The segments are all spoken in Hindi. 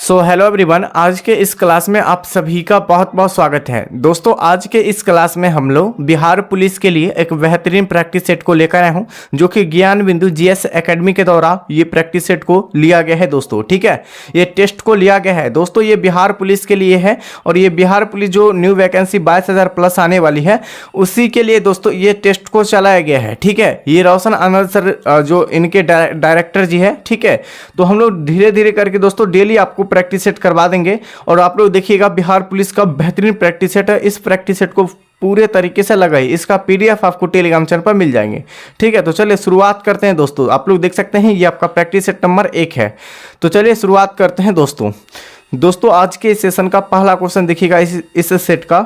सो हेलो एवरीवन, आज के इस क्लास में आप सभी का बहुत बहुत स्वागत है। दोस्तों, आज के इस क्लास में हम लोग बिहार पुलिस के लिए एक बेहतरीन प्रैक्टिस सेट को लेकर आए हूं, जो कि ज्ञान बिंदु जीएस एकेडमी के द्वारा ये प्रैक्टिस सेट को लिया गया है। दोस्तों ठीक है, ये टेस्ट को लिया गया है। दोस्तों ये बिहार पुलिस के लिए है और ये बिहार पुलिस जो न्यू वैकेंसी 22,000 प्लस आने वाली है उसी के लिए दोस्तों ये टेस्ट को चलाया गया है। ठीक है, ये रोशन आनंद सर जो इनके डायरेक्टर जी है, ठीक है, तो हम लोग धीरे धीरे करके दोस्तों डेली आपको प्रैक्टिस सेट करवा देंगे और आप लोग देखिएगा बिहार पुलिस का बेहतरीन प्रैक्टिस सेट है। इस प्रैक्टिस सेट को पूरे तरीके से लगाइए, इसका पीडीएफ आपको टेलीग्राम चैनल पर मिल जाएंगे। ठीक है, तो चलिए शुरुआत करते हैं दोस्तों। आप लोग देख सकते हैं ये आपका प्रैक्टिस सेट नंबर 1 है। तो चलिए शुरुआत करते हैं दोस्तों आज के सेशन का पहला क्वेश्चन देखिएगा। इस सेट का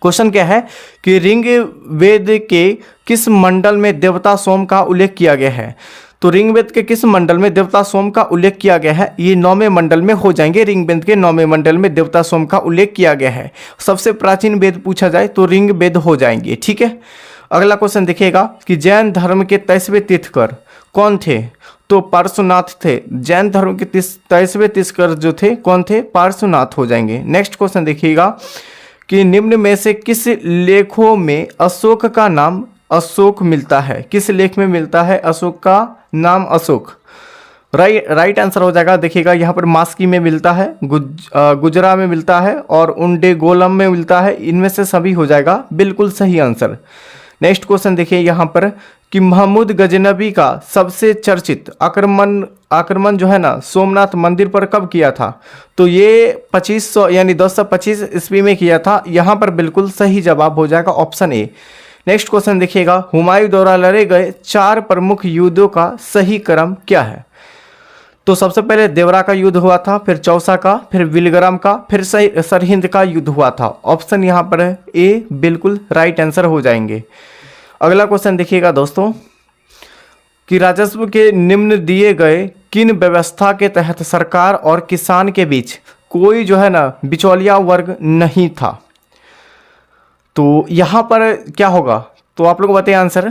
क्वेश्चन क्या है कि ऋग्वेद के किस मंडल में देवता सोम का उल्लेख किया गया है। तो ऋग्वेद के किस मंडल में देवता सोम का उल्लेख किया गया है, ये 9वें मंडल में हो जाएंगे। ऋग्वेद के 9वें मंडल में देवता सोम का उल्लेख किया गया है। सबसे प्राचीन वेद पूछा जाए तो ऋग्वेद हो जाएंगे। ठीक है, अगला क्वेश्चन देखिएगा कि जैन धर्म के 23वें तीर्थकर कौन थे। तो पार्श्वनाथ थे। जैन धर्म के 23वें तीर्थकर जो थे कौन थे, पार्श्वनाथ हो जाएंगे। नेक्स्ट क्वेश्चन देखिएगा कि निम्न में से किस लेखों में अशोक का नाम अशोक मिलता है। किस लेख में मिलता है अशोक का नाम अशोक। राइट आंसर हो जाएगा। देखिएगा यहाँ पर मास्की में मिलता है, गुजरा में मिलता है और उंडे गोलम में मिलता है। इनमें से सभी हो जाएगा बिल्कुल सही आंसर। नेक्स्ट क्वेश्चन देखिए यहाँ पर कि महमूद गजनबी का सबसे चर्चित आक्रमण जो है ना सोमनाथ मंदिर पर कब किया था। तो ये 2500 यानी 1025 ईस्वी में किया था। यहाँ पर बिल्कुल सही जवाब हो जाएगा ऑप्शन ए। नेक्स्ट क्वेश्चन देखिएगा, हुमायूं द्वारा लड़े गए 4 प्रमुख युद्धों का सही क्रम क्या है। तो सबसे पहले देवरा का युद्ध हुआ था, फिर चौसा का, फिर विलग्राम का, फिर सरहिंद का युद्ध हुआ था। ऑप्शन यहाँ पर है ए, बिल्कुल राइट आंसर हो जाएंगे। अगला क्वेश्चन देखिएगा दोस्तों कि राजस्व के निम्न दिए गए किन व्यवस्था के तहत सरकार और किसान के बीच कोई जो है ना बिचौलिया वर्ग नहीं था। तो यहाँ पर क्या होगा, तो आप लोग बताइए आंसर।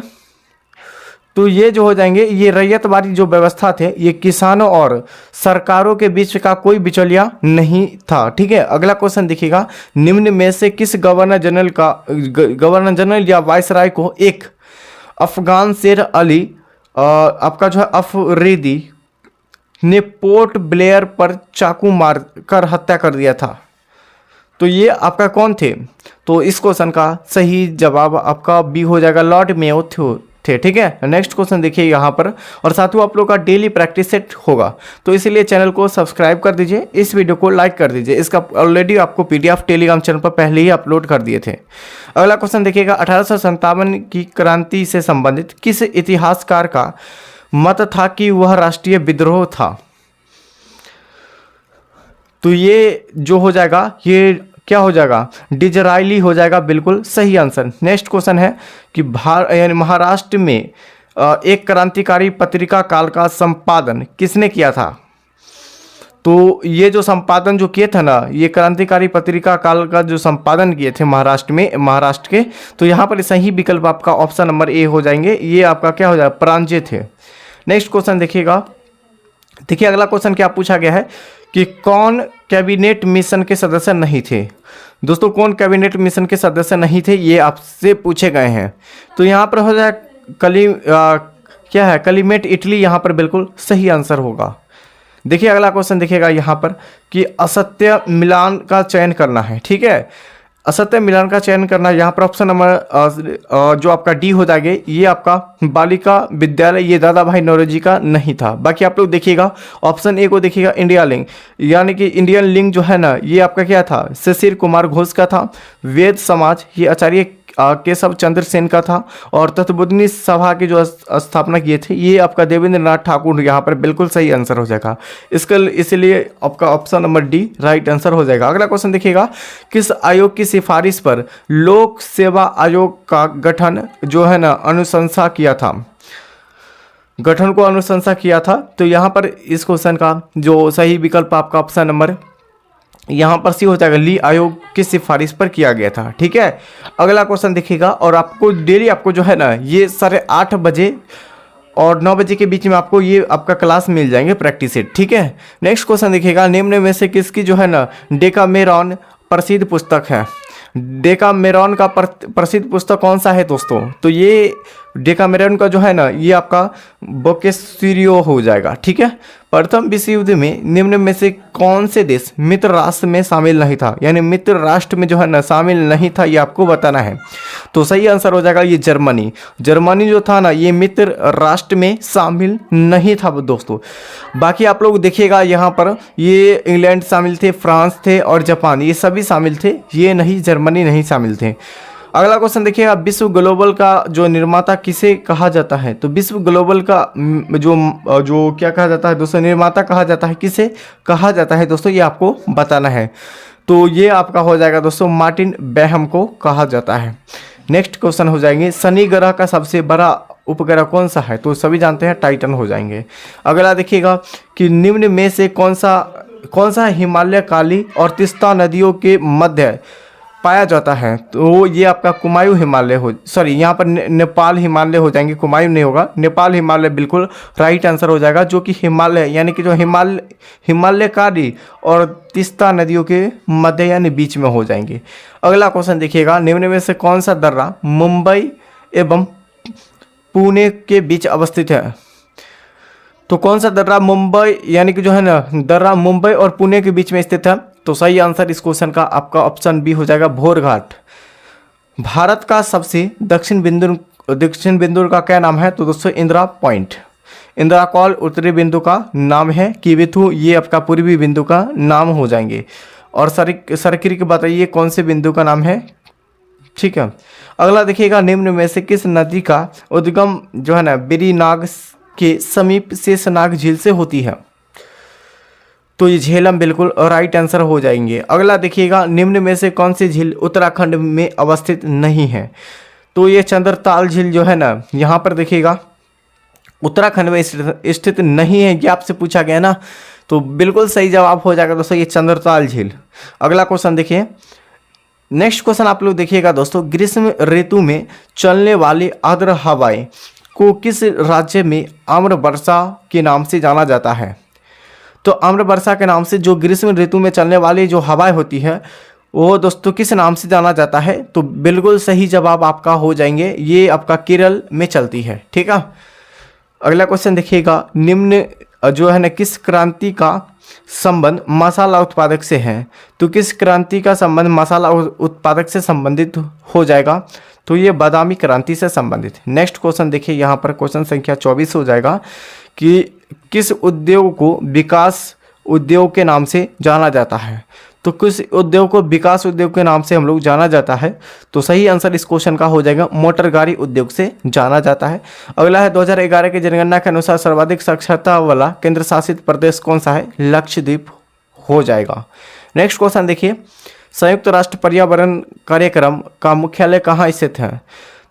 तो ये जो हो जाएंगे ये रैयतवादी जो व्यवस्था थे, ये किसानों और सरकारों के बीच का कोई बिचौलिया नहीं था। ठीक है, अगला क्वेश्चन देखिएगा, निम्न में से किस गवर्नर जनरल या वायसराय को एक अफगान शेर अली आपका जो है अफरीदी ने पोर्ट ब्लेयर पर चाकू मार कर हत्या कर दिया था। तो ये आपका कौन थे। तो इस क्वेश्चन का सही जवाब आपका बी हो जाएगा, लॉर्ड मेयो थे। ठीक है, नेक्स्ट क्वेश्चन देखिए यहाँ पर और साथ ही आप लोग का डेली प्रैक्टिस सेट होगा, तो इसीलिए चैनल को सब्सक्राइब कर दीजिए, इस वीडियो को लाइक कर दीजिए। इसका ऑलरेडी आपको पीडीएफ टेलीग्राम चैनल पर पहले ही अपलोड कर दिए थे। अगला क्वेश्चन देखिएगा, 1857 की क्रांति से संबंधित किस इतिहासकार का मत था कि वह राष्ट्रीय विद्रोह था। तो ये जो हो जाएगा ये क्या हो जाएगा, डिजरायली हो जाएगा, बिल्कुल सही आंसर। नेक्स्ट क्वेश्चन है कि महाराष्ट्र में एक क्रांतिकारी पत्रिका काल का संपादन किसने किया था। तो ये जो संपादन जो किए थे ना, ये क्रांतिकारी पत्रिका काल का जो संपादन किए थे महाराष्ट्र के, तो यहाँ पर सही विकल्प आपका ऑप्शन नंबर ए हो जाएंगे। ये आपका क्या हो जाएगा, प्रांजे थे। नेक्स्ट क्वेश्चन देखिएगा, देखिए अगला क्वेश्चन क्या पूछा गया है कि कौन कैबिनेट मिशन के सदस्य नहीं थे। दोस्तों कौन कैबिनेट मिशन के सदस्य नहीं थे, ये आपसे पूछे गए हैं। तो यहाँ पर हो जाए क्या है, कलीमेट इटली, यहाँ पर बिल्कुल सही आंसर होगा। देखिए अगला क्वेश्चन देखिएगा यहाँ पर कि असत्य मिलान का चयन करना है। ठीक है, असत्य मिलान का चयन करना, यहाँ पर ऑप्शन नंबर जो आपका डी हो जाएगा, ये आपका बालिका विद्यालय, ये दादा भाई नौरोजी का नहीं था। बाकी आप लोग देखिएगा ऑप्शन ए को देखिएगा, इंडिया लिंग, यानी कि इंडियन लिंग जो है ना, ये आपका क्या था, शिशिर कुमार घोष का था। वेद समाज, ये आचार्य केशव चंद्र सेन का था। और तत्वबोधिनी सभा की जो स्थापना किए थे, ये आपका देवेंद्र नाथ ठाकुर, यहाँ पर बिल्कुल सही आंसर हो जाएगा इसका, इसलिए आपका option number D right answer हो जाएगा। अगला क्वेश्चन देखिएगा, किस आयोग की सिफारिश पर लोक सेवा आयोग का गठन जो है ना अनुशंसा किया था, गठन को अनुशंसा किया था। तो यहाँ पर इस क्वेश्चन का जो सही विकल्प आपका ऑप्शन नंबर यहाँ पर सी हो जाएगा, ली आयोग की सिफारिश पर किया गया था। ठीक है, अगला क्वेश्चन देखिएगा और आपको डेली आपको जो है ना ये 8:30 बजे और 9 बजे के बीच में आपको ये आपका क्लास मिल जाएंगे प्रैक्टिस सेट, ठीक है। नेक्स्ट क्वेश्चन देखिएगा, निम्न में से किसकी जो है ना डेकामेरॉन प्रसिद्ध पुस्तक है। डेकामेरॉन का प्रसिद्ध पुस्तक कौन सा है दोस्तों? तो ये डेकामेरॉन का जो है ना ये आपका बोकेसिरियो हो जाएगा, ठीक है। प्रथम विश्व युद्ध में निम्न में से कौन से देश मित्र राष्ट्र में शामिल नहीं था, यानी मित्र राष्ट्र में जो है ना शामिल नहीं था, ये आपको बताना है। तो सही आंसर हो जाएगा ये जर्मनी। जर्मनी जो था ना ये मित्र राष्ट्र में शामिल नहीं था दोस्तों। बाकी आप लोग देखिएगा यहाँ पर ये इंग्लैंड शामिल थे, फ्रांस थे और जापान, ये सभी शामिल थे, ये नहीं जर्मनी नहीं शामिल थे। अगला क्वेश्चन देखिएगा, विश्व ग्लोबल का जो निर्माता किसे कहा जाता है? तो विश्व ग्लोबल का जो क्या कहा जाता है दोस्तों, निर्माता कहा जाता है, किसे कहा जाता है दोस्तों, ये आपको बताना है। तो ये आपका हो जाएगा दोस्तों मार्टिन बेहम को कहा जाता है। नेक्स्ट क्वेश्चन हो जाएंगे, शनि ग्रह का सबसे बड़ा उपग्रह कौन सा है? तो सभी जानते हैं टाइटन हो जाएंगे। अगला देखिएगा कि निम्न में से कौन सा हिमालय, काली और तीस्ता नदियों के मध्य पाया जाता है? तो ये आपका कुमायूं हिमालय यहाँ पर नेपाल हिमालय हो जाएंगे, कुमायूं नहीं होगा, नेपाल हिमालय बिल्कुल राइट आंसर हो जाएगा, जो कि हिमालय यानी कि जो हिमालयकारी और तीस्ता नदियों के मध्य यानी बीच में हो जाएंगे। अगला क्वेश्चन देखिएगा, निम्न में से कौन सा दर्रा मुंबई एवं पुणे के बीच अवस्थित है? तो कौन सा दर्रा मुंबई यानी कि जो है ना दर्रा मुंबई और पुणे के बीच में स्थित है? तो सही आंसर इस क्वेश्चन का आपका ऑप्शन बी हो जाएगा भोर घाट। भारत का सबसे दक्षिण बिंदु का क्या नाम है? तो दोस्तों इंदिरा पॉइंट। इंदिरा कॉल उत्तरी बिंदु का नाम है, किविथु ये आपका पूर्वी बिंदु का नाम हो जाएंगे। और सरकिरी की बताइए कौन से बिंदु का नाम है, ठीक है। अगला देखिएगा, निम्न में से किस नदी का उद्गम जो है ना बेरीनाग के समीप शेषनाग झील से होती है? तो ये झेलम बिल्कुल राइट आंसर हो जाएंगे। अगला देखिएगा, निम्न में से कौन सी झील उत्तराखंड में अवस्थित नहीं है? तो ये चंद्रताल झील जो है ना यहाँ पर देखिएगा उत्तराखंड में स्थित नहीं है, ये आपसे पूछा गया ना, तो बिल्कुल सही जवाब हो जाएगा दोस्तों ये चंद्रताल झील। अगला क्वेश्चन देखिए, नेक्स्ट क्वेश्चन आप लोग देखिएगा दोस्तों, ग्रीष्म ऋतु में चलने वाली आर्द्र हवाएं को किस राज्य में आम्र वर्षा के नाम से जाना जाता है? तो आम्र वर्षा के नाम से जो ग्रीष्म ऋतु में चलने वाली जो हवाएं होती है वो दोस्तों किस नाम से जाना जाता है? तो बिल्कुल सही जवाब आपका हो जाएंगे, ये आपका केरल में चलती है, ठीक है। अगला क्वेश्चन देखिएगा, निम्न जो है ना किस क्रांति का संबंध मसाला उत्पादक से है? तो किस क्रांति का संबंध मसाला उत्पादक से संबंधित हो जाएगा? तो ये बादामी क्रांति से संबंधित। नेक्स्ट क्वेश्चन देखिए, यहाँ पर क्वेश्चन संख्या 24 हो जाएगा कि किस उद्योग को विकास उद्योग के नाम से जाना जाता है? तो किस उद्योग को विकास उद्योग के नाम से हम लोग जाना जाता है? तो सही आंसर इस क्वेश्चन का हो जाएगा मोटर गाड़ी उद्योग से जाना जाता है। अगला है 2011 की जनगणना के अनुसार सर्वाधिक साक्षरता वाला केंद्र शासित प्रदेश कौन सा है? लक्षद्वीप हो जाएगा। नेक्स्ट क्वेश्चन देखिए, संयुक्त राष्ट्र पर्यावरण कार्यक्रम का मुख्यालय कहाँ स्थित है?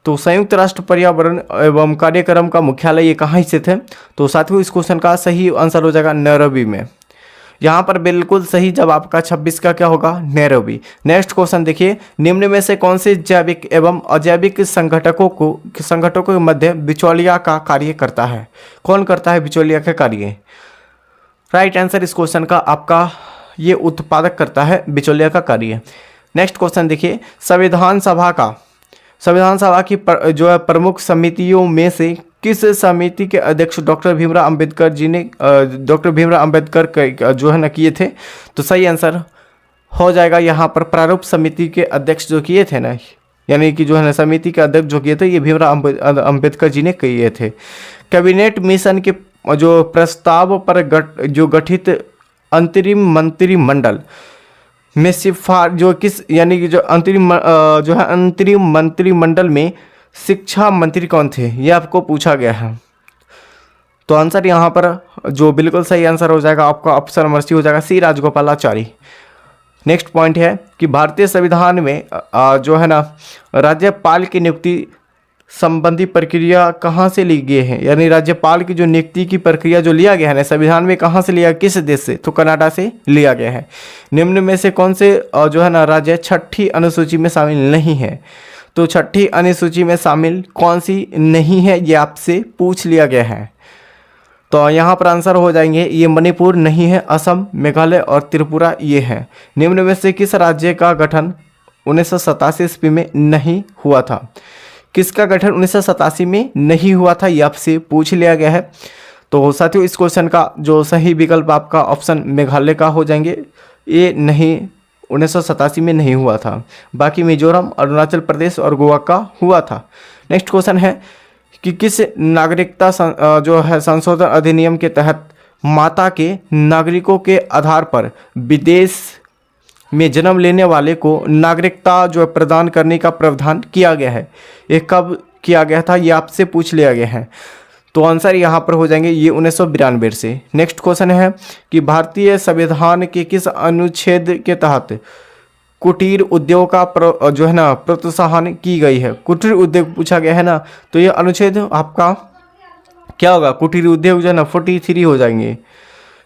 तो संयुक्त राष्ट्र पर्यावरण एवं कार्यक्रम का मुख्यालय ये कहाँ स्थित है? तो साथियों इस क्वेश्चन का सही आंसर हो जाएगा नैरोबी में। यहाँ पर बिल्कुल सही जवाब का 26 का क्या होगा? नैरोबी। नेक्स्ट क्वेश्चन देखिए, निम्न में से कौन से जैविक एवं अजैविक संगठकों के मध्य बिचौलिया का कार्य करता है? कौन करता है बिचौलिया का कार्य? राइट आंसर इस क्वेश्चन का आपका ये उत्पादक करता है बिचौलिया का कार्य। नेक्स्ट क्वेश्चन देखिए, संविधान सभा की जो है प्रमुख समितियों में से किस समिति के अध्यक्ष डॉक्टर भीमराव अंबेडकर जो है ना किए थे? तो सही आंसर हो जाएगा यहाँ पर प्रारूप समिति के अध्यक्ष जो किए थे ना, यानी कि जो है ना समिति के अध्यक्ष जो किए थे ये भीमराव अंबेडकर जी ने किए थे। कैबिनेट मिशन के जो प्रस्ताव पर जो गठित अंतरिम मंत्रिमंडल में जो किस यानी कि जो अंतरिम मंत्रिमंडल में शिक्षा मंत्री कौन थे? ये आपको पूछा गया है। तो आंसर यहाँ पर जो बिल्कुल सही आंसर हो जाएगा आपका ऑप्शन नंबर सी हो जाएगा, सी राजगोपालाचारी। नेक्स्ट पॉइंट है कि भारतीय संविधान में जो है ना राज्यपाल की नियुक्ति संबंधी प्रक्रिया कहाँ से ली गई है? यानी राज्यपाल की जो नियुक्ति की प्रक्रिया जो लिया गया है ना संविधान में कहाँ से लिया, किस देश से? तो कनाडा से लिया गया है। निम्न में से कौन से जो है ना राज्य छठी अनुसूची में शामिल नहीं है? तो छठी अनुसूची में शामिल कौन सी नहीं है, ये आपसे पूछ लिया गया है। तो यहाँ पर आंसर हो जाएंगे, ये मणिपुर नहीं है, असम, मेघालय और त्रिपुरा ये है। निम्न में से किस राज्य का गठन 1987 ईस्वी में नहीं हुआ था? किसका गठन 1987 में नहीं हुआ था, ये आपसे पूछ लिया गया है। तो साथियों इस क्वेश्चन का जो सही विकल्प आपका ऑप्शन मेघालय का हो जाएंगे। ये नहीं 1987 में नहीं हुआ था, बाकी मिजोरम, अरुणाचल प्रदेश और गोवा का हुआ था। नेक्स्ट क्वेश्चन है कि किस नागरिकता जो है संशोधन अधिनियम के तहत माता के नागरिकों के आधार पर विदेश में जन्म लेने वाले को नागरिकता जो है प्रदान करने का प्रावधान किया गया है? ये कब किया गया था, ये आपसे पूछ लिया गया है। तो आंसर यहाँ पर हो जाएंगे ये 1992 से। नेक्स्ट क्वेश्चन है कि भारतीय संविधान के किस अनुच्छेद के तहत कुटीर उद्योग का जो है ना प्रोत्साहन की गई है? कुटीर उद्योग पूछा गया है ना, तो ये अनुच्छेद आपका क्या होगा? कुटीर उद्योग जो है ना 43 हो जाएंगे।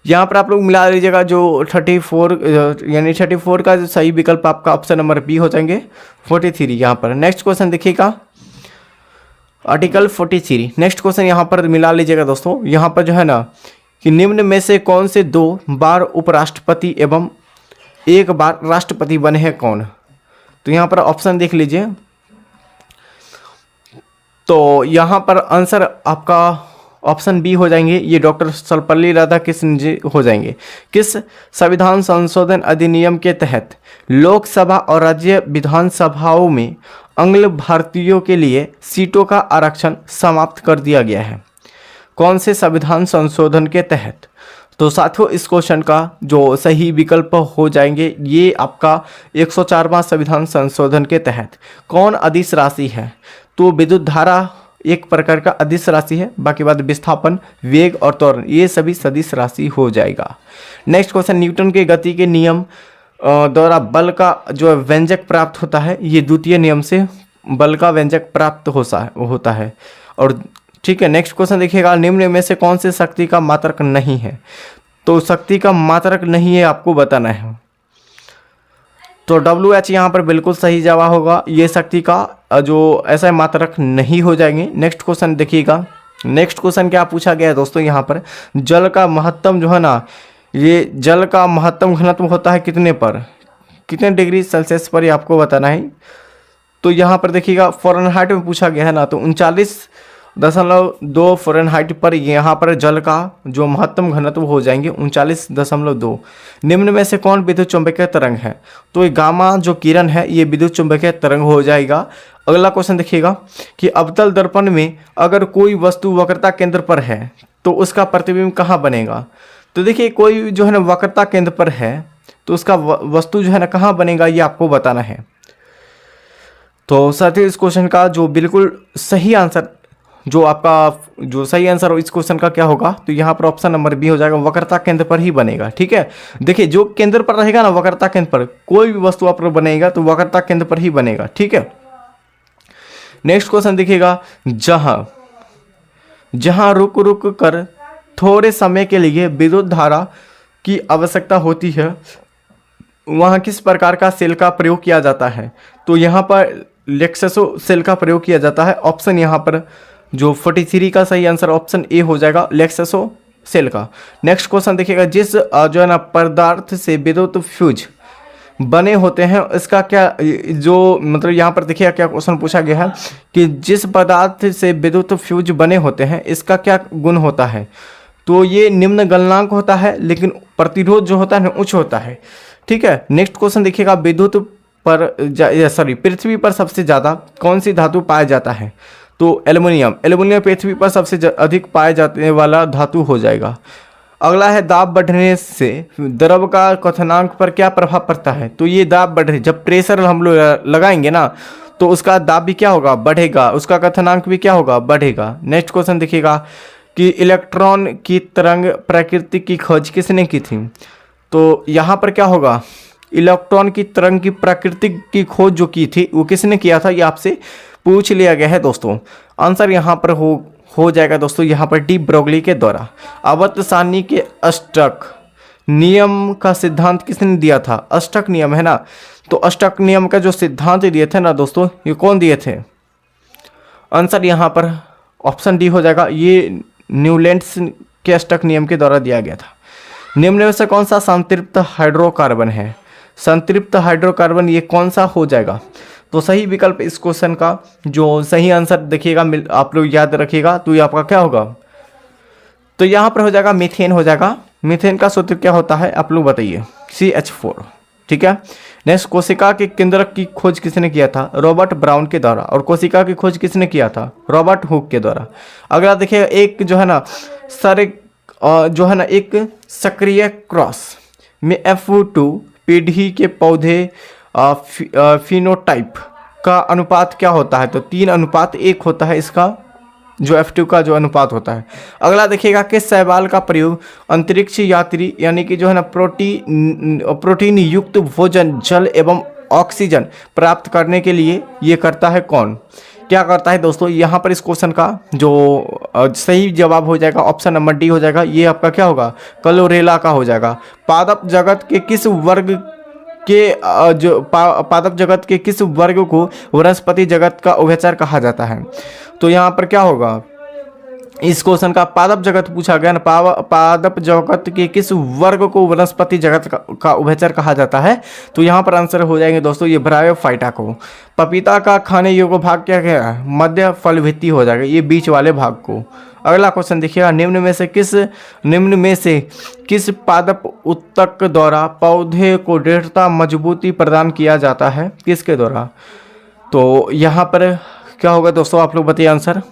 यहाँ पर आप लोग मिला लीजिएगा, जो 34 यानी 34 का जो सही विकल्प आपका ऑप्शन नंबर बी हो जाएंगे 43 यहाँ पर। नेक्स्ट क्वेश्चन देखिएगा आर्टिकल 43। नेक्स्ट क्वेश्चन यहाँ पर मिला लीजिएगा दोस्तों। यहाँ पर जो है ना कि निम्न में से कौन से 2 बार उपराष्ट्रपति एवं 1 बार राष्ट्रपति बने हैं कौन? तो यहाँ पर ऑप्शन देख लीजिए। तो यहाँ पर आंसर आपका ऑप्शन बी हो जाएंगे, ये डॉक्टर सर्वपल्ली राधाकृष्णन जी हो जाएंगे। किस संविधान संशोधन अधिनियम के तहत लोकसभा और राज्य विधानसभाओं में आंग्ल भारतीयों के लिए सीटों का आरक्षण समाप्त कर दिया गया है? कौन से संविधान संशोधन के तहत? तो साथियों इस क्वेश्चन का जो सही विकल्प हो जाएंगे ये आपका 104वां संविधान संशोधन के तहत। कौन अदिश राशि है? तो विद्युत धारा एक प्रकार का अदिश राशि है, बाकी बात विस्थापन, वेग और त्वरण ये सभी सदिश राशि हो जाएगा। नेक्स्ट क्वेश्चन, न्यूटन के गति के नियम द्वारा बल का जो व्यंजक प्राप्त होता है, ये द्वितीय नियम से बल का व्यंजक प्राप्त होता है। और ठीक है, नेक्स्ट क्वेश्चन देखिएगा, निम्न में से कौन से शक्ति का मात्रक नहीं है? तो शक्ति का मात्रक नहीं है आपको बताना है। तो WH यहाँ पर बिल्कुल सही जवाब होगा, ये शक्ति का जो ऐसा मात्रक नहीं हो जाएंगे। नेक्स्ट क्वेश्चन देखिएगा। नेक्स्ट क्वेश्चन क्या पूछा गया है दोस्तों, यहाँ पर जल का महत्तम जो है ना, ये जल का महत्तम घनत्व होता है कितने पर, कितने डिग्री सेल्सियस पर, ये आपको बताना है। तो यहाँ पर देखिएगा फ़ारेनहाइट में पूछा गया है ना, तो 39.2 फ़ारेनहाइट पर यहाँ पर जल का जो महत्तम घनत्व हो जाएंगे 39.2। निम्न में से कौन विद्युत चुंबकीय तरंग है? तो ये गामा जो किरण है ये विद्युत चुंबकीय तरंग हो जाएगा। अगला क्वेश्चन देखिएगा कि अवतल दर्पण में अगर कोई वस्तु वक्रता केंद्र पर है तो उसका प्रतिबिंब कहाँ बनेगा? तो देखिए कोई जो है ना वक्रता केंद्र पर है तो उसका वस्तु जो है ना कहाँ बनेगा, ये आपको बताना है। तो साथियों इस क्वेश्चन का जो बिल्कुल सही आंसर, जो आपका जो सही आंसर हो इस क्वेश्चन का क्या होगा, तो यहाँ पर ऑप्शन नंबर बी हो जाएगा, वक्रता केंद्र पर ही बनेगा। ठीक है, देखिए जो केंद्र पर रहेगा ना, वक्रता केंद्र पर कोई भी वस्तु आप बनेगा तो वक्रता केंद्र पर ही बनेगा। ठीक है, नेक्स्ट क्वेश्चन देखिएगा, जहां रुक रुक कर थोड़े समय के लिए विद्युत धारा की आवश्यकता होती है वहां किस प्रकार का सेल का प्रयोग किया जाता है? तो यहाँ पर लेक्ससो सेल का प्रयोग किया जाता है। ऑप्शन यहाँ पर जो 43 का सही आंसर ऑप्शन ए हो जाएगा, लेक्ससो सेल का। नेक्स्ट क्वेश्चन देखिएगा, जिस जो है ना पदार्थ से विद्युत फ्यूज बने होते हैं इसका क्या, जो मतलब यहाँ पर देखिए क्या क्वेश्चन पूछा गया है कि जिस पदार्थ से विद्युत फ्यूज बने होते हैं इसका क्या गुण होता है? तो ये निम्न गलनांक होता है, लेकिन प्रतिरोध जो होता है ना उच्च होता है। ठीक है, नेक्स्ट क्वेश्चन देखिएगा, विद्युत पर पृथ्वी पर सबसे ज़्यादा कौन सी धातु पाया जाता है? तो एल्युमिनियम पृथ्वी पर सबसे अधिक पाए जाने वाला धातु हो जाएगा। अगला है, दाब बढ़ने से द्रव का क्वथनांक पर क्या प्रभाव पड़ता है? तो ये दाब बढ़े, जब प्रेशर हम लोग लगाएंगे ना तो उसका दाब भी क्या होगा, बढ़ेगा, उसका क्वथनांक भी क्या होगा, बढ़ेगा। नेक्स्ट क्वेश्चन देखिएगा कि इलेक्ट्रॉन की तरंग प्रकृति की खोज किसने की थी? तो यहाँ पर क्या होगा, इलेक्ट्रॉन की तरंग की प्रकृति की खोज जो की थी वो किसने किया था, ये आपसे पूछ लिया गया है दोस्तों। आंसर यहाँ पर हो जाएगा दोस्तों, यहाँ पर डी ब्रोगली के द्वारा। अवंत सारणी के अष्टक नियम का सिद्धांत किसने दिया था? अष्टक नियम है ना। तो अष्टक नियम का जो सिद्धांत दिए थे ना दोस्तों, ये कौन दिए थे? आंसर यहाँ पर ऑप्शन डी हो जाएगा। ये न्यूलैंड्स के अष्टक नियम के द्वारा दिया गया था। निम्न में से कौन सा संतृप्त हाइड्रोकार्बन है? संतृप्त हाइड्रोकार्बन ये कौन सा हो जाएगा? तो सही विकल्प इस क्वेश्चन का जो सही आंसर देखिएगा, आप लोग याद रखिएगा, तो ये आपका क्या होगा? तो यहाँ पर हो जाएगा मीथेन हो जाएगा। मीथेन का सूत्र क्या होता है आप लोग बताइए? CH4। ठीक है। नेक्स्ट, कोशिका के केंद्रक की खोज किसने किया था? रॉबर्ट ब्राउन के द्वारा। और कोशिका की खोज किसने किया था? रॉबर्ट हुक के द्वारा। अगला देखिए, एक जो है ना जो है ना एक सक्रिय क्रॉस में F2 पीढ़ी के पौधे फिनोटाइप का अनुपात क्या होता है? तो 3:1 होता है इसका, जो F2 का जो अनुपात होता है। अगला देखिएगा, किस शैवाल का प्रयोग अंतरिक्ष यात्री यानी कि जो है ना प्रोटीन युक्त भोजन, जल एवं ऑक्सीजन प्राप्त करने के लिए ये करता है? कौन क्या करता है दोस्तों? यहाँ पर इस क्वेश्चन का जो सही जवाब हो जाएगा ऑप्शन नंबर डी हो जाएगा। ये आपका क्या होगा? क्लोरेला का हो जाएगा। पादप जगत के किस वर्ग के पादप जगत के किस वर्ग को वनस्पति जगत का उभयचर कहा जाता है? तो यहाँ पर क्या होगा? इस क्वेश्चन का पादप जगत पूछा गया ना। पादप जगत के किस वर्ग को वनस्पति जगत का उभयचर कहा जाता है? तो यहाँ पर आंसर हो जाएंगे दोस्तों ये ब्रायोफाइटा को। पपीता का खाने योग्य भाग क्या है? मध्य फल भित्ति हो जाएगा, ये बीच वाले भाग को। अगला क्वेश्चन देखिएगा, निम्न में से किस पादप उत्तक द्वारा पौधे को दृढ़ता मजबूती प्रदान किया जाता है? किसके द्वारा? तो यहाँ पर क्या होगा दोस्तों, आप लोग बताइए आंसर।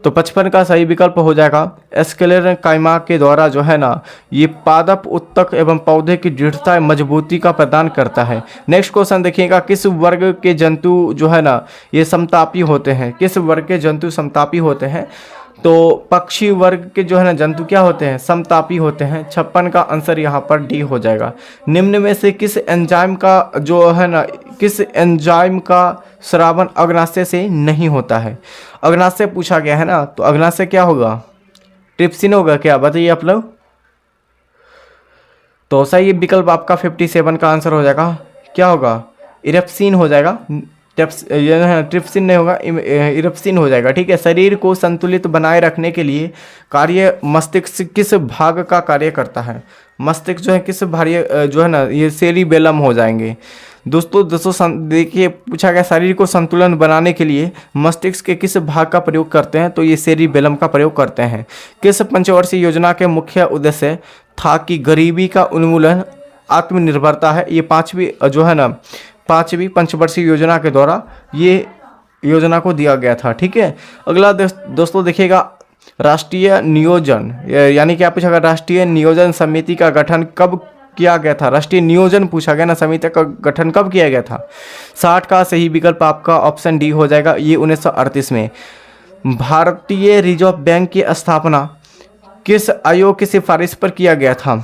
तो 55 का सही विकल्प हो जाएगा स्क्लेरेंकाइमा के द्वारा जो है ना ये पादप उत्तक एवं पौधे की दृढ़ता मजबूती का प्रदान करता है। नेक्स्ट क्वेश्चन देखिएगा, किस वर्ग के जंतु जो है ना ये समतापी होते हैं? किस वर्ग के जंतु समतापी होते हैं? तो पक्षी वर्ग के जो है ना जंतु क्या होते हैं? समतापी होते हैं। 56 का आंसर यहाँ पर डी हो जाएगा। निम्न में से किस एंजाइम का जो है ना किस एंजाइम का स्रावन अग्नाशय से नहीं होता है? अग्नाशय पूछा गया है ना, तो अग्नाशय क्या होगा? ट्रिप्सिन होगा क्या? बताइए आप लोग। तो सही विकल्प आपका 57 का आंसर हो जाएगा। क्या होगा? इरेप्सिन हो जाएगा। ट्रिप्सिन नहीं होगा, इरेप्सिन हो जाएगा। ठीक है। शरीर को संतुलित बनाए रखने के लिए कार्य मस्तिष्क किस भाग का कार्य करता है? मस्तिष्क जो है किस भाग जो है ना ये सेरिबेलम हो जाएंगे। दोस्तों देखिए पूछा गया शरीर को संतुलन बनाने के लिए मस्तिष्क के किस भाग का प्रयोग करते हैं? तो ये सेरिबेलम का प्रयोग करते हैं। किस पंचवर्षीय योजना के मुख्य उद्देश्य था कि गरीबी का उन्मूलन आत्मनिर्भरता है? ये पांचवी पंचवर्षीय योजना के द्वारा ये योजना को दिया गया था। ठीक है। अगला दोस्तों देखिएगा, राष्ट्रीय नियोजन यानी क्या पूछा गया? राष्ट्रीय नियोजन समिति का गठन कब किया गया था? राष्ट्रीय नियोजन पूछा गया ना, समिति का गठन कब किया गया था? 60 का सही विकल्प आपका ऑप्शन डी हो जाएगा। ये 1938 में। भारतीय रिजर्व बैंक की स्थापना किस आयोग की सिफारिश पर किया गया था?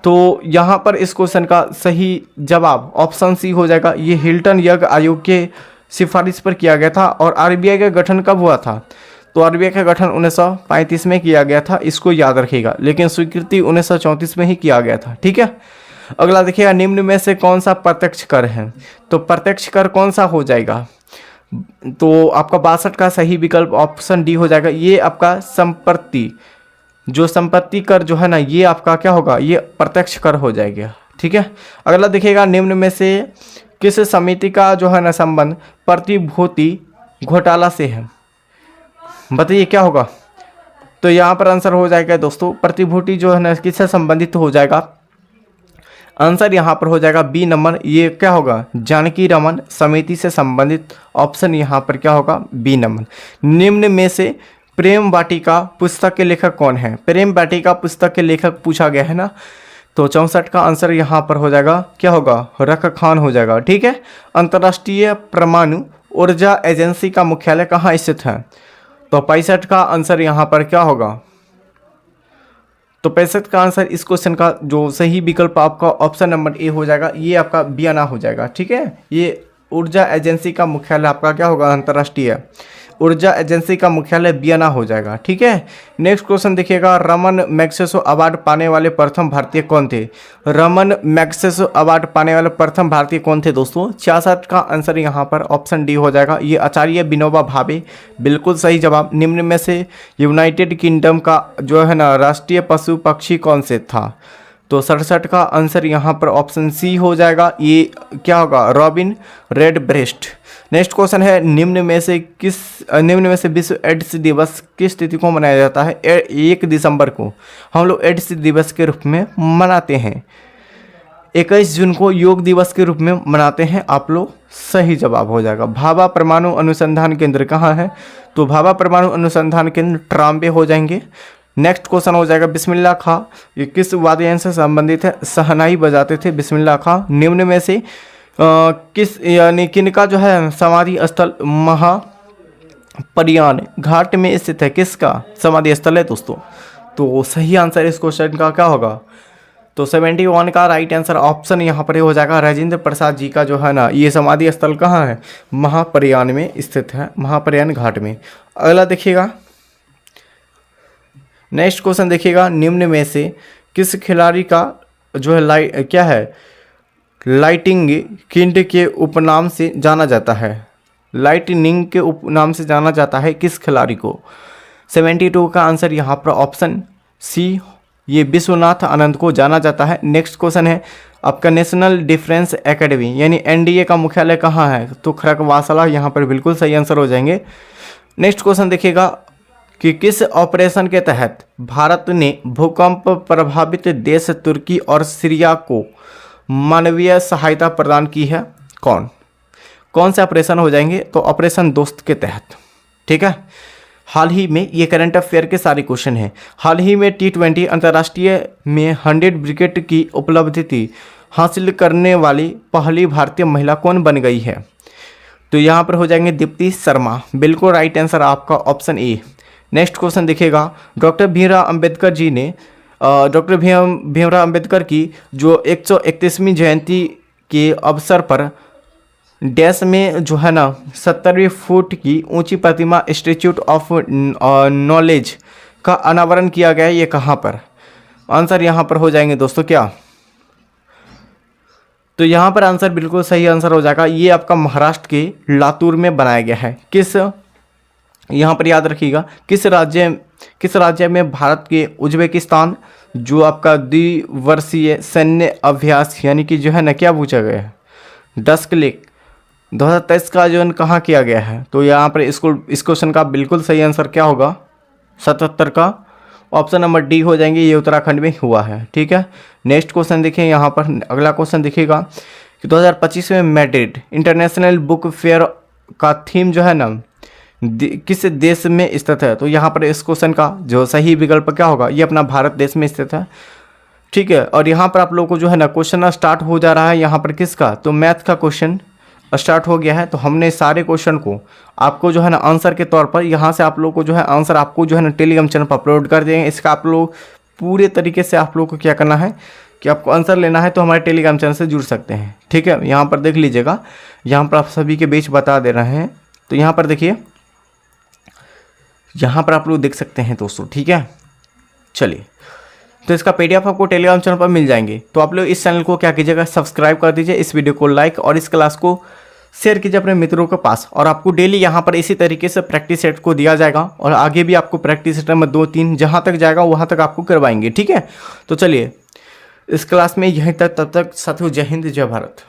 तो यहाँ पर इस क्वेश्चन का सही जवाब ऑप्शन सी हो जाएगा। ये हिल्टन यंग आयोग के सिफारिश पर किया गया था। और आरबीआई का गठन कब हुआ था? तो आरबीआई का गठन 1935 में किया गया था, इसको याद रखिएगा। लेकिन स्वीकृति 1934 में ही किया गया था। ठीक है। अगला देखिएगा, निम्न में से कौन सा प्रत्यक्ष कर है? तो प्रत्यक्ष कर कौन सा हो जाएगा? तो आपका 62 का सही विकल्प ऑप्शन डी हो जाएगा। ये आपका संपत्ति कर जो है ना ये आपका क्या होगा? ये प्रत्यक्ष कर हो जाएगा। ठीक है। अगला देखिएगा, निम्न में से किस समिति का जो है ना संबंध प्रतिभूति घोटाला से है? बताइए क्या होगा? तो यहाँ पर आंसर हो जाएगा दोस्तों, प्रतिभूति जो है ना किससे संबंधित हो जाएगा? आंसर यहाँ पर हो जाएगा बी नंबर। ये क्या होगा? जानकी रमन समिति से संबंधित। ऑप्शन यहाँ पर क्या होगा? B number. निम्न में से प्रेम वाटिका पुस्तक के लेखक कौन है? प्रेम वाटिका पुस्तक के लेखक पूछा गया है ना, तो 64 का आंसर यहाँ पर हो जाएगा। क्या होगा? रख खान हो जाएगा। ठीक है। अंतर्राष्ट्रीय परमाणु ऊर्जा एजेंसी का मुख्यालय कहाँ स्थित है? तो 65 का आंसर यहाँ पर क्या होगा? तो 65 का आंसर इस क्वेश्चन का जो सही विकल्प आपका ऑप्शन नंबर ए हो जाएगा। ये आपका वियना हो जाएगा। ठीक है। ये ऊर्जा एजेंसी का मुख्यालय आपका क्या होगा? अंतर्राष्ट्रीय ऊर्जा एजेंसी का मुख्यालय वियना हो जाएगा। ठीक है, नेक्स्ट क्वेश्चन देखिएगा, रमन मैग्सेसे अवार्ड पाने वाले प्रथम भारतीय कौन थे? रमन मैग्सेसे अवार्ड पाने वाले प्रथम भारतीय कौन थे दोस्तों? 66 का आंसर यहाँ पर ऑप्शन डी हो जाएगा। ये आचार्य विनोबा भावे, बिल्कुल सही जवाब। निम्न में से यूनाइटेड किंगडम का जो है ना राष्ट्रीय पशु पक्षी कौन से था? तो 67 का आंसर यहाँ पर ऑप्शन सी हो जाएगा। ये क्या होगा? रॉबिन रेडब्रेस्ट। नेक्स्ट क्वेश्चन है, निम्न में से विश्व एड्स दिवस किस तिथि को मनाया जाता है? 1 दिसंबर को हम लोग एड्स दिवस के रूप में मनाते हैं। 21 जून को योग दिवस के रूप में मनाते हैं। आप लोग सही जवाब हो जाएगा। भाभा परमाणु अनुसंधान केंद्र कहाँ है? तो भाभा परमाणु अनुसंधान केंद्र ट्राम्बे हो जाएंगे। नेक्स्ट क्वेश्चन हो जाएगा, बिस्मिल्लाह खां ये किस वाद्ययंत्र से संबंधित है? शहनाई बजाते थे बिस्मिल्लाह खां। निम्न में से किस यानी किनका जो है समाधि स्थल महापरियान घाट में स्थित है? किसका समाधि स्थल है दोस्तों? तो सही आंसर इस क्वेश्चन का क्या होगा? तो 71 का राइट आंसर ऑप्शन यहाँ पर हो जाएगा। राजेंद्र प्रसाद जी का जो है ना ये समाधि स्थल कहाँ है? महापरियान में स्थित है, महापरियान घाट में। अगला देखिएगा, नेक्स्ट क्वेश्चन देखिएगा, निम्न में से किस खिलाड़ी का जो है क्या है लाइटिंग किंड के उपनाम से जाना जाता है? लाइटनिंग के उपनाम से जाना जाता है किस खिलाड़ी को? 72 का आंसर यहाँ पर ऑप्शन सी, ये विश्वनाथ आनंद को जाना जाता है। नेक्स्ट क्वेश्चन है आपका, नेशनल डिफेंस एकेडमी यानी एनडीए का मुख्यालय कहाँ है? तो खड़गवासला, यहाँ पर बिल्कुल सही आंसर हो जाएंगे। नेक्स्ट क्वेश्चन देखिएगा कि किस ऑपरेशन के तहत भारत ने भूकंप प्रभावित देश तुर्की और सीरिया को मानवीय सहायता प्रदान की है? कौन से ऑपरेशन हो जाएंगे? तो ऑपरेशन दोस्त के तहत। ठीक है, हाल ही में ये करंट अफेयर के सारे क्वेश्चन हैं। हाल ही में T20 अंतर्राष्ट्रीय में 100 विकेट की उपलब्धि हासिल करने वाली पहली भारतीय महिला कौन बन गई है? तो यहाँ पर हो जाएंगे दीप्ति शर्मा, बिल्कुल राइट आंसर आपका ऑप्शन ए। नेक्स्ट क्वेश्चन देखिएगा, डॉक्टर भीमराव अंबेडकर जी ने डॉक्टर भीमराव अंबेडकर की जो 131वीं जयंती के अवसर पर डैश में जो है ना 70 फुट की ऊंची प्रतिमा इंस्टीट्यूट ऑफ नॉलेज का अनावरण किया गया है। ये कहाँ पर? आंसर यहाँ पर हो जाएंगे दोस्तों क्या? तो यहाँ पर आंसर बिल्कुल सही आंसर हो जाएगा। ये आपका महाराष्ट्र के लातूर में बनाया गया है। किस, यहाँ पर याद रखिएगा, किस राज्य में भारत के उज्बेकिस्तान जो आपका द्विवर्षीय सैन्य अभ्यास यानी कि जो है ना क्या पूछा गया है, डस्क लेक 2023 का आयोजन कहाँ किया गया है? तो यहाँ पर इस क्वेश्चन का बिल्कुल सही आंसर क्या होगा? 77 का ऑप्शन नंबर डी हो जाएंगे। ये उत्तराखंड में हुआ है। ठीक है, नेक्स्ट क्वेश्चन देखिए, यहाँ पर अगला क्वेश्चन देखिएगा कि 2025 में मैड्रिड इंटरनेशनल बुक फेयर का थीम जो है ना किस देश में स्थित है? तो यहाँ पर इस क्वेश्चन का जो सही विकल्प क्या होगा? ये अपना भारत देश में स्थित है। ठीक है, और यहाँ पर आप लोगों को जो है ना क्वेश्चन स्टार्ट हो जा रहा है यहाँ पर किसका? तो मैथ का क्वेश्चन स्टार्ट हो गया है। तो हमने सारे क्वेश्चन को आपको जो है ना आंसर के तौर पर यहाँ से आप लोग को जो है आंसर आपको जो है ना टेलीग्राम चैनल पर अपलोड कर देंगे। इसका आप लोग पूरे तरीके से आप लोग को क्या करना है कि आपको आंसर लेना है तो हमारे टेलीग्राम चैनल से जुड़ सकते हैं। ठीक है, यहाँ पर देख लीजिएगा, यहाँ पर आप सभी के बीच बता दे रहे हैं। तो यहाँ पर देखिए, यहाँ पर आप लोग देख सकते हैं दोस्तों। ठीक है, चलिए, तो इसका PDF आपको टेलीग्राम चैनल पर मिल जाएंगे। तो आप लोग इस चैनल को क्या कीजिएगा, सब्सक्राइब कर दीजिए, इस वीडियो को लाइक और इस क्लास को शेयर कीजिए अपने मित्रों के पास। और आपको डेली यहाँ पर इसी तरीके से प्रैक्टिस सेट को दिया जाएगा और आगे भी आपको प्रैक्टिस सेट नंबर 2-3 जहाँ तक जाएगा वहाँ तक आपको करवाएंगे। ठीक है, तो चलिए इस क्लास में यहीं तक, तब तक साथियों जय हिंद जय भारत।